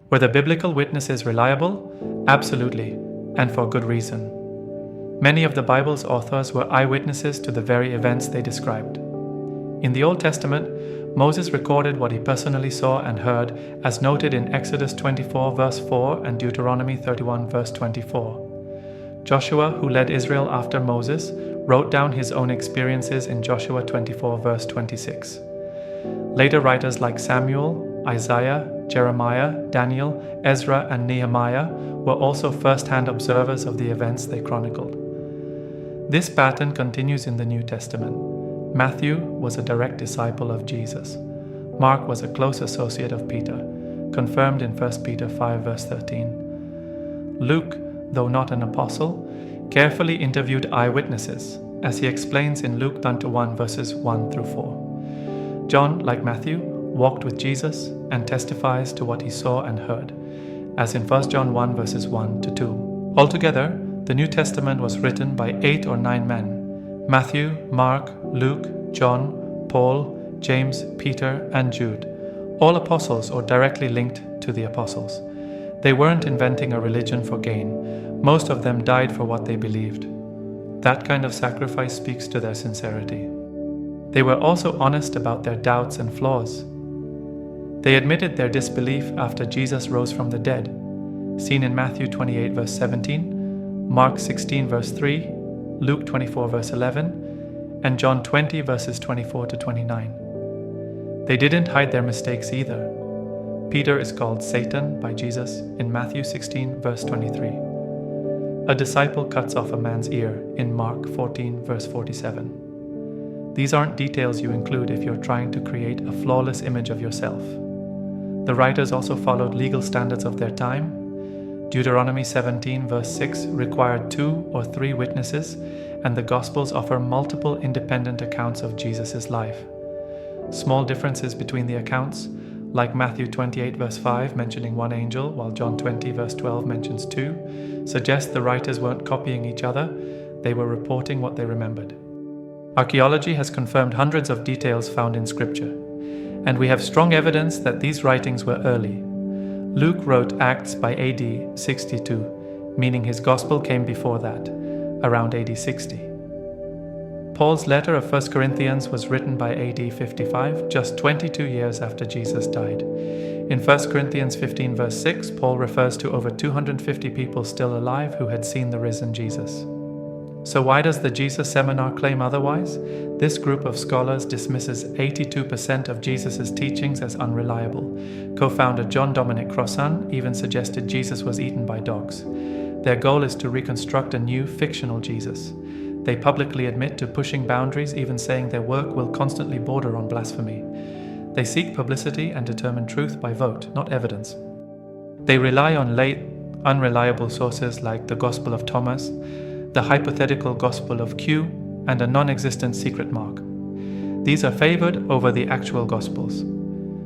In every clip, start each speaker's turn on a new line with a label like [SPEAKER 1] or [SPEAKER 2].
[SPEAKER 1] Were the biblical witnesses reliable? Absolutely, and for good reason. Many of the Bible's authors were eyewitnesses to the very events they described. In the Old Testament, Moses recorded what he personally saw and heard, as noted in Exodus 24 verse 4 and Deuteronomy 31 verse 24. Joshua, who led Israel after Moses, wrote down his own experiences in Joshua 24 verse 26. Later writers like Samuel, Isaiah, Jeremiah, Daniel, Ezra, and Nehemiah were also first-hand observers of the events they chronicled. This pattern continues in the New Testament. Matthew was a direct disciple of Jesus. Mark was a close associate of Peter, confirmed in 1 Peter 5 verse 13. Luke, though not an apostle, carefully interviewed eyewitnesses, as he explains in Luke 1 verses 1 through 4. John, like Matthew, walked with Jesus and testifies to what he saw and heard, as in 1 John 1 verses 1 to 2. Altogether, the New Testament was written by 8 or 9 men: Matthew, Mark, Luke, John, Paul, James, Peter, and Jude, all apostles or directly linked to the apostles. They weren't inventing a religion for gain. Most of them died for what they believed. That kind of sacrifice speaks to their sincerity. They were also honest about their doubts and flaws. They admitted their disbelief after Jesus rose from the dead, seen in Matthew 28 verse 17, Mark 16 verse 3, Luke 24 verse 11, and John 20 verses 24 to 29. They didn't hide their mistakes either. Peter is called Satan by Jesus in Matthew 16 verse 23. A disciple cuts off a man's ear in Mark 14 verse 47. These aren't details you include if you're trying to create a flawless image of yourself. The writers also followed legal standards of their time. Deuteronomy 17 verse 6 required 2 or 3 witnesses, and the Gospels offer multiple independent accounts of Jesus' life. Small differences between the accounts, like Matthew 28 verse 5 mentioning 1 angel, while John 20 verse 12 mentions 2, suggest the writers weren't copying each other, they were reporting what they remembered. Archaeology has confirmed hundreds of details found in Scripture, and we have strong evidence that these writings were early. Luke wrote Acts by AD 62, meaning his Gospel came before that, around AD 60. Paul's letter of 1 Corinthians was written by AD 55, just 22 years after Jesus died. In 1 Corinthians 15 verse 6, Paul refers to over 250 people still alive who had seen the risen Jesus. So why does the Jesus Seminar claim otherwise? This group of scholars dismisses 82% of Jesus' teachings as unreliable. Co-founder John Dominic Crossan even suggested Jesus was eaten by dogs. Their goal is to reconstruct a new fictional Jesus. They publicly admit to pushing boundaries, even saying their work will constantly border on blasphemy. They seek publicity and determine truth by vote, not evidence. They rely on late, unreliable sources like the Gospel of Thomas, the hypothetical Gospel of Q, and a non-existent secret Mark. These are favored over the actual Gospels.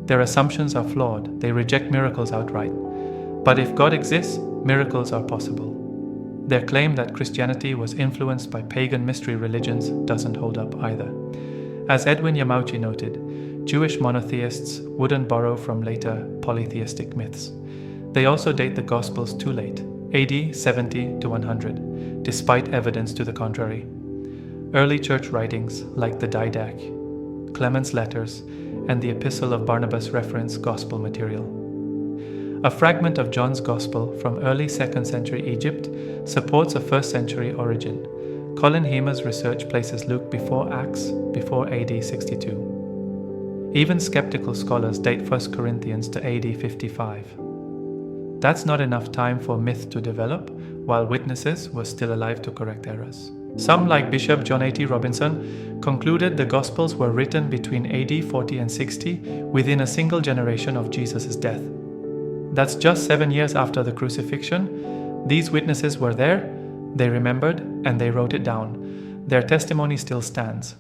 [SPEAKER 1] Their assumptions are flawed. They reject miracles outright. But if God exists, miracles are possible. Their claim that Christianity was influenced by pagan mystery religions doesn't hold up either. As Edwin Yamauchi noted, Jewish monotheists wouldn't borrow from later polytheistic myths. They also date the Gospels too late, AD 70 to 100, despite evidence to the contrary. Early church writings like the Didache, Clement's letters, and the Epistle of Barnabas reference Gospel material. A fragment of John's Gospel from early 2nd century Egypt supports a 1st century origin. Colin Hemer's research places Luke before Acts, before AD 62. Even skeptical scholars date 1 Corinthians to AD 55. That's not enough time for myth to develop, while witnesses were still alive to correct errors. Some, like Bishop John A.T. Robinson, concluded the Gospels were written between AD 40 and 60 within a single generation of Jesus' death. That's just 7 years after the crucifixion. These witnesses were there, they remembered, and they wrote it down. Their testimony still stands.